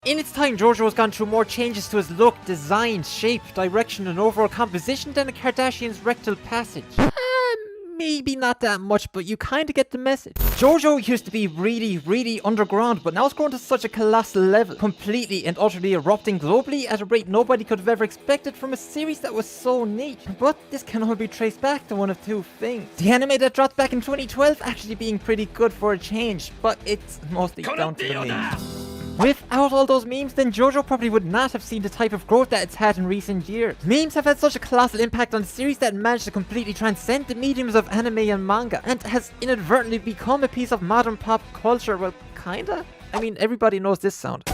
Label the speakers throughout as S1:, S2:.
S1: In its time, JoJo has gone through more changes to his look, design, shape, direction, and overall composition than a Kardashian's rectal passage. Maybe not that much, but you kinda get the message. JoJo used to be really underground, but now it's grown to such a colossal level, completely and utterly erupting globally at a rate nobody could have ever expected from a series that was so niche. But this can all be traced back to one of two things. The anime that dropped back in 2012 actually being pretty good for a change, but it's mostly down to the memes. Without all those memes, then JoJo probably would not have seen the type of growth that it's had in recent years. Memes have had such a colossal impact on the series that it managed to completely transcend the mediums of anime and manga, and has inadvertently become a piece of modern pop culture. Well, kinda? I mean, everybody knows this sound.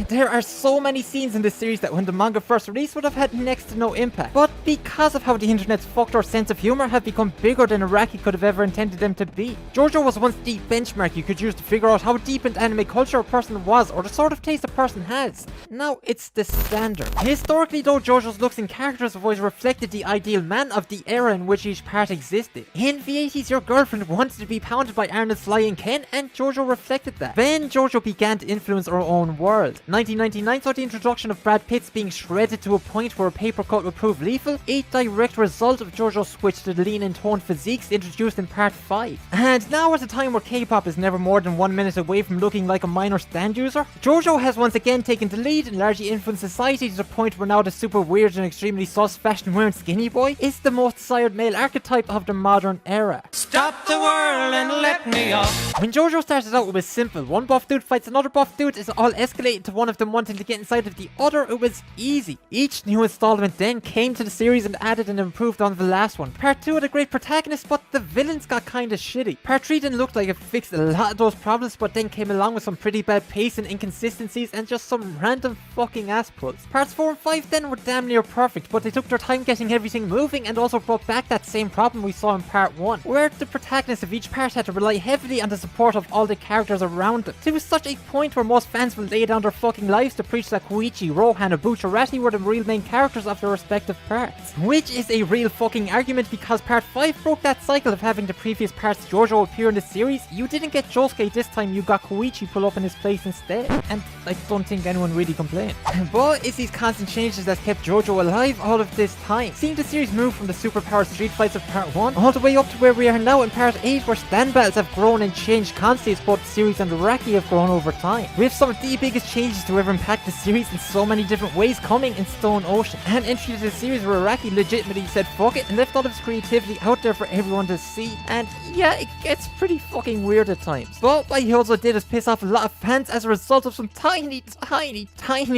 S1: There are so many scenes in this series that when the manga first released would have had next to no impact, but because of how the internet's fucked our sense of humor have become bigger than Araki could have ever intended them to be. JoJo was once the benchmark you could use to figure out how deep into anime culture a person was or the sort of taste a person has. Now it's the standard. Historically though, JoJo's looks and characters have always reflected the ideal man of the era in which each part existed. In the 80s, your girlfriend wanted to be pounded by Arnold's Flying Ken, and JoJo reflected that. Then JoJo began to influence our own world. 1999 saw the introduction of Brad Pitt's being shredded to a point where a paper cut would prove lethal, a direct result of JoJo's switch to the lean and toned physiques introduced in part 5. And now at a time where K-pop is never more than 1 minute away from looking like a minor stand user, JoJo has once again taken the lead and largely influenced society to the point where now the super weird and extremely sus fashion wearing skinny boy is the most desired male archetype of the modern era.
S2: Stop the world and let me off.
S1: When JoJo started out, it was simple. One buff dude fights another buff dude, it's all escalated to one of them wanting to get inside of the other. It was easy. Each new installment then came to the series and added and improved on the last one. Part 2 had a great protagonist, but the villains got kinda shitty. Part 3 then looked like it fixed a lot of those problems, but then came along with some pretty bad pace and inconsistencies and just some random fucking ass pulls. Parts 4 and 5 then were damn near perfect, but they took their time getting everything moving and also brought back that same problem we saw in part 1, where the protagonist of each part had to rely heavily on the support of all the characters around them. To such a point where most fans will lay down their fucking lives to preach that Koichi, Rohan and Bucciarati were the real main characters of their respective parts. Which is a real fucking argument, because part 5 broke that cycle of having the previous parts JoJo appear in the series. You didn't get Josuke this time, you got Koichi pull up in his place instead. And I don't think anyone really complained. But it's these constant changes that kept JoJo alive all of this time. Seeing the series move from the superpowered street fights of part 1 all the way up to where we are now in part 8, where stand battles have grown and changed constantly as both the series and Araki have grown over time. With some of the biggest changes to ever impact the series in so many different ways coming in Stone Ocean. An entry to the series where Araki legitimately said fuck it and left all of his creativity out there for everyone to see. And yeah, it gets pretty fucking weird at times. But what he also did is piss off a lot of fans as a result of some tiny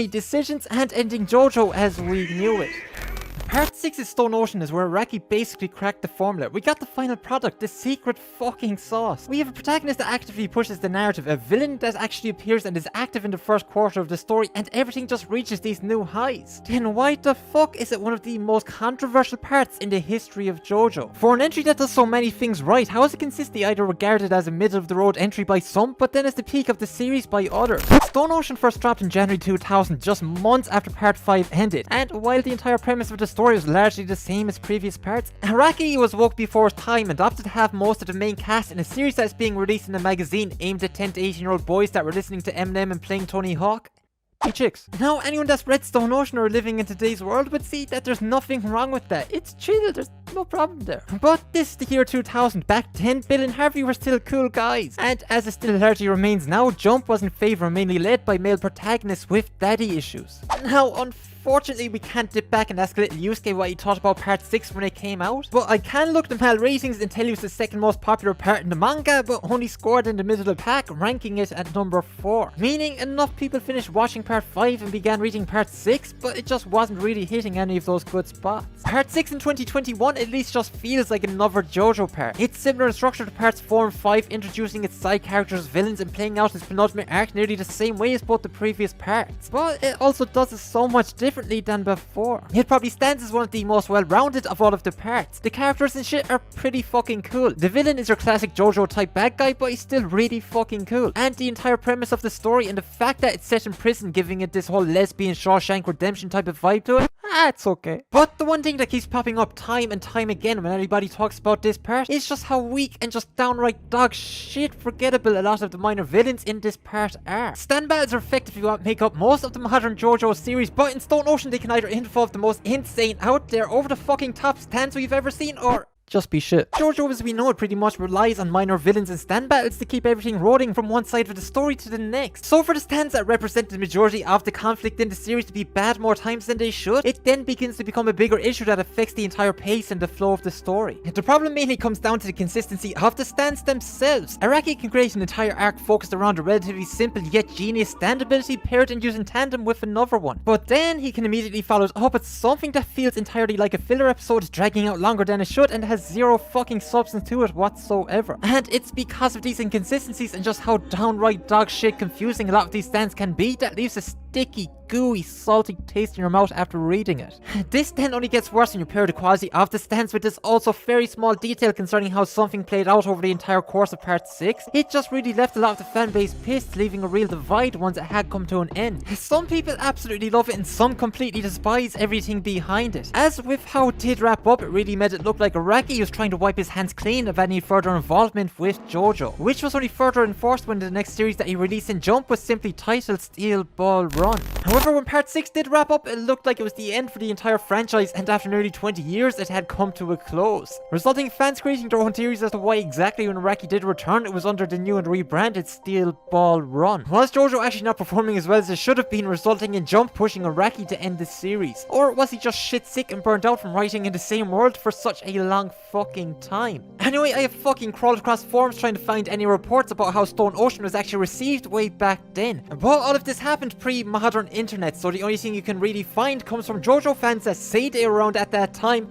S1: decisions and ending JoJo as we knew it. Part 6 is Stone Ocean is where Araki basically cracked the formula. We got the final product, the secret fucking sauce. We have a protagonist that actively pushes the narrative, a villain that actually appears and is active in the first quarter of the story, and everything just reaches these new highs. Then why the fuck is it one of the most controversial parts in the history of JoJo? For an entry that does so many things right, how is it consistently either regarded as a middle-of-the-road entry by some, but then as the peak of the series by others? Stone Ocean first dropped in January 2000, just months after part 5 ended, and while the entire premise of the story was largely the same as previous parts, Araki was woke before his time and opted to have most of the main cast in a series that is being released in a magazine aimed at 10 to 18 year old boys that were listening to Eminem and playing Tony Hawk. Chicks. Now anyone that's read Stone Ocean or living in today's world would see that there's nothing wrong with that. It's chill, there's no problem there. But this is the year 2000. Back then, Bill and Harvey were still cool guys. And as it still largely remains now, Jump was in favour, mainly led by male protagonists with daddy issues. Now, unfortunately, we can't dip back and ask little Yusuke what he thought about part 6 when it came out, but I can look at the mal ratings and tell you it's the second most popular part in the manga, but only scored in the middle of the pack, ranking it at number 4. Meaning enough people finished watching part 5 and began reading part 6, but it just wasn't really hitting any of those good spots. Part 6 in 2021 at least just feels like another JoJo part. It's similar in structure to parts 4 and 5, introducing its side characters, villains, and playing out its penultimate arc nearly the same way as both the previous parts. But it also does it so much differently than before. It probably stands as one of the most well-rounded of all of the parts. The characters and shit are pretty fucking cool. The villain is your classic JoJo type bad guy, but he's still really fucking cool. And the entire premise of the story and the fact that it's set in prison, giving it this whole lesbian Shawshank Redemption type of vibe to it, It's okay. But the one thing that keeps popping up time and time again when anybody talks about this part is just how weak and just downright dog shit forgettable a lot of the minor villains in this part are. Stand battles are effective if you want to make up most of the modern JoJo series, but in Stone Ocean they can either involve the most insane, out there, over the fucking top stands we've ever seen, or just be shit. JoJo as we know it pretty much relies on minor villains and stand battles to keep everything rolling from one side of the story to the next. So for the stands that represent the majority of the conflict in the series to be bad more times than they should, it then begins to become a bigger issue that affects the entire pace and the flow of the story. The problem mainly comes down to the consistency of the stands themselves. Araki can create an entire arc focused around a relatively simple yet genius stand ability paired and used in tandem with another one. But then he can immediately follow it up with something that feels entirely like a filler episode dragging out longer than it should and has zero fucking substance to it whatsoever. And it's because of these inconsistencies and just how downright dog shit confusing a lot of these stands can be that leaves a sticky, gooey, salty taste in your mouth after reading it. This then only gets worse when you pair the quality of the stands with this also very small detail concerning how something played out over the entire course of part 6. It just really left a lot of the fan base pissed, leaving a real divide once it had come to an end. Some people absolutely love it and some completely despise everything behind it. As with how it did wrap up, it really made it look like Araki was trying to wipe his hands clean of any further involvement with JoJo, which was only further enforced when the next series that he released in Jump was simply titled Steel Ball Run. However, when part 6 did wrap up, it looked like it was the end for the entire franchise, and after nearly 20 years it had come to a close, resulting in fans creating their own theories as to why exactly when Araki did return it was under the new and rebranded Steel Ball Run. Was JoJo actually not performing as well as it should have been, resulting in Jump pushing Araki to end the series? Or was he just shit sick and burnt out from writing in the same world for such a long fucking time? Anyway, I have fucking crawled across forums trying to find any reports about how Stone Ocean was actually received way back then. But all of this happened pre-modern internet, so the only thing you can really find comes from JoJo fans that say they were around at that time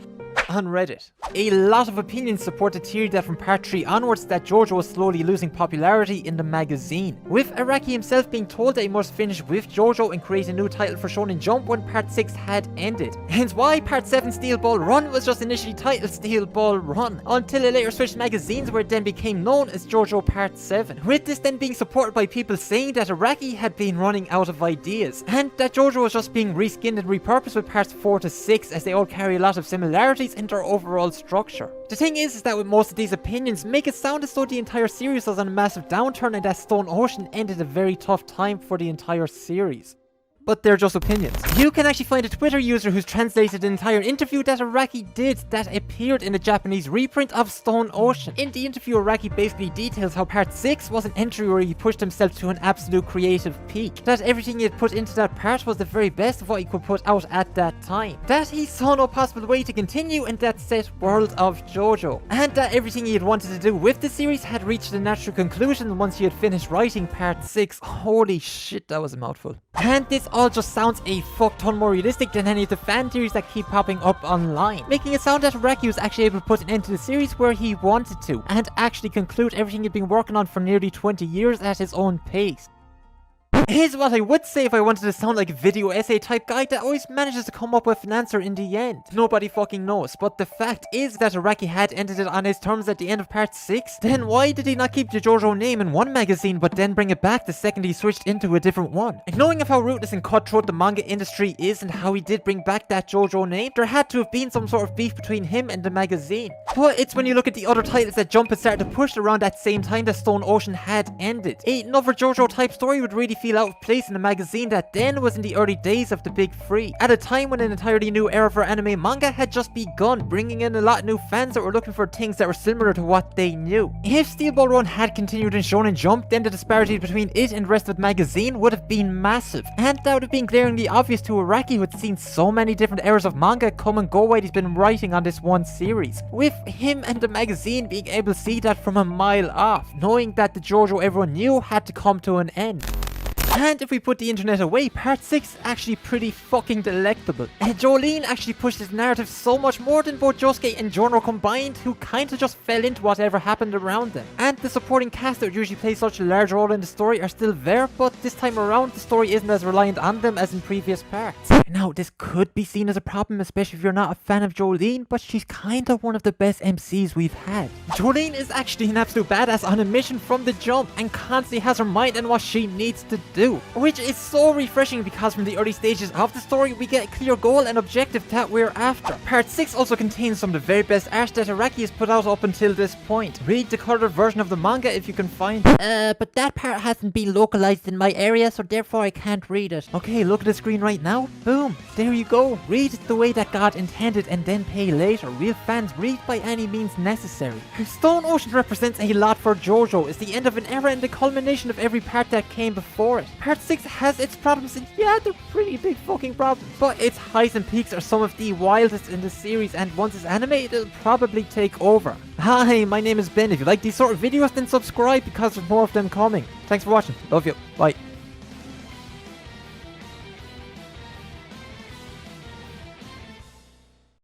S1: on Reddit. A lot of opinions support the theory that from part 3 onwards that JoJo was slowly losing popularity in the magazine, with Araki himself being told that he must finish with JoJo and create a new title for Shonen Jump when part 6 had ended. Hence why part 7 Steel Ball Run was just initially titled Steel Ball Run, until it later switched magazines where it then became known as JoJo Part 7, with this then being supported by people saying that Araki had been running out of ideas, and that JoJo was just being reskinned and repurposed with parts 4 to 6 as they all carry a lot of similarities in their overall structure. The thing is that with most of these opinions make it sound as though the entire series was on a massive downturn and that Stone Ocean ended a very tough time for the entire series. But they're just opinions. You can actually find a Twitter user who's translated an entire interview that Araki did that appeared in a Japanese reprint of Stone Ocean. In the interview, Araki basically details how part 6 was an entry where he pushed himself to an absolute creative peak, that everything he had put into that part was the very best of what he could put out at that time, that he saw no possible way to continue in that set world of JoJo, and that everything he had wanted to do with the series had reached a natural conclusion once he had finished writing part 6. Holy shit, that was a mouthful. And this all just sounds a fuck ton more realistic than any of the fan theories that keep popping up online, making it sound that Araki was actually able to put an end to the series where he wanted to, and actually conclude everything he'd been working on for nearly 20 years at his own pace. Here's what I would say if I wanted to sound like a video essay type guy that always manages to come up with an answer in the end. Nobody fucking knows, but the fact is that Araki had ended it on his terms at the end of part 6. Then why did he not keep the JoJo name in one magazine but then bring it back the second he switched into a different one? And knowing of how ruthless and cutthroat the manga industry is and how he did bring back that JoJo name, there had to have been some sort of beef between him and the magazine. But it's when you look at the other titles that Jump had started to push around that same time that Stone Ocean had ended. Another JoJo type story would really feel out of place in a magazine that then was in the early days of the Big Three, at a time when an entirely new era for anime manga had just begun, bringing in a lot of new fans that were looking for things that were similar to what they knew. If Steel Ball Run had continued in Shonen Jump, then the disparity between it and the rest of the magazine would have been massive, and that would have been glaringly obvious to Araki, who had seen so many different eras of manga come and go while he's been writing on this one series, with him and the magazine being able to see that from a mile off, knowing that the JoJo everyone knew had to come to an end. And if we put the internet away, part 6 is actually pretty fucking delectable. Jolyne actually pushed his narrative so much more than both Josuke and Jono combined, who kinda just fell into whatever happened around them. And the supporting cast that usually play such a large role in the story are still there, but this time around the story isn't as reliant on them as in previous parts. Now, this could be seen as a problem, especially if you're not a fan of Jolyne, but she's kinda one of the best MCs we've had. Jolyne is actually an absolute badass on a mission from the jump, and constantly has her mind on what she needs to do. do, which is so refreshing because from the early stages of the story we get a clear goal and objective that we're after. Part 6 also contains some of the very best art that Araki has put out up until this point. Read the colored version of the manga if you can find it. But that part hasn't been localized in my area, so therefore I can't read it. Okay, look at the screen right now. Boom, there you go. Read it the way that God intended and then pay later. Real fans, read by any means necessary. Stone Ocean represents a lot for JoJo. It's the end of an era and the culmination of every part that came before it. Part 6 has its problems, and yeah, they're pretty big fucking problems, but its highs and peaks are some of the wildest in the series, and once it's animated, it'll probably take over. Hi, my name is Ben. If you like these sort of videos, then subscribe because there's more of them coming. Thanks for watching. Love you. Bye.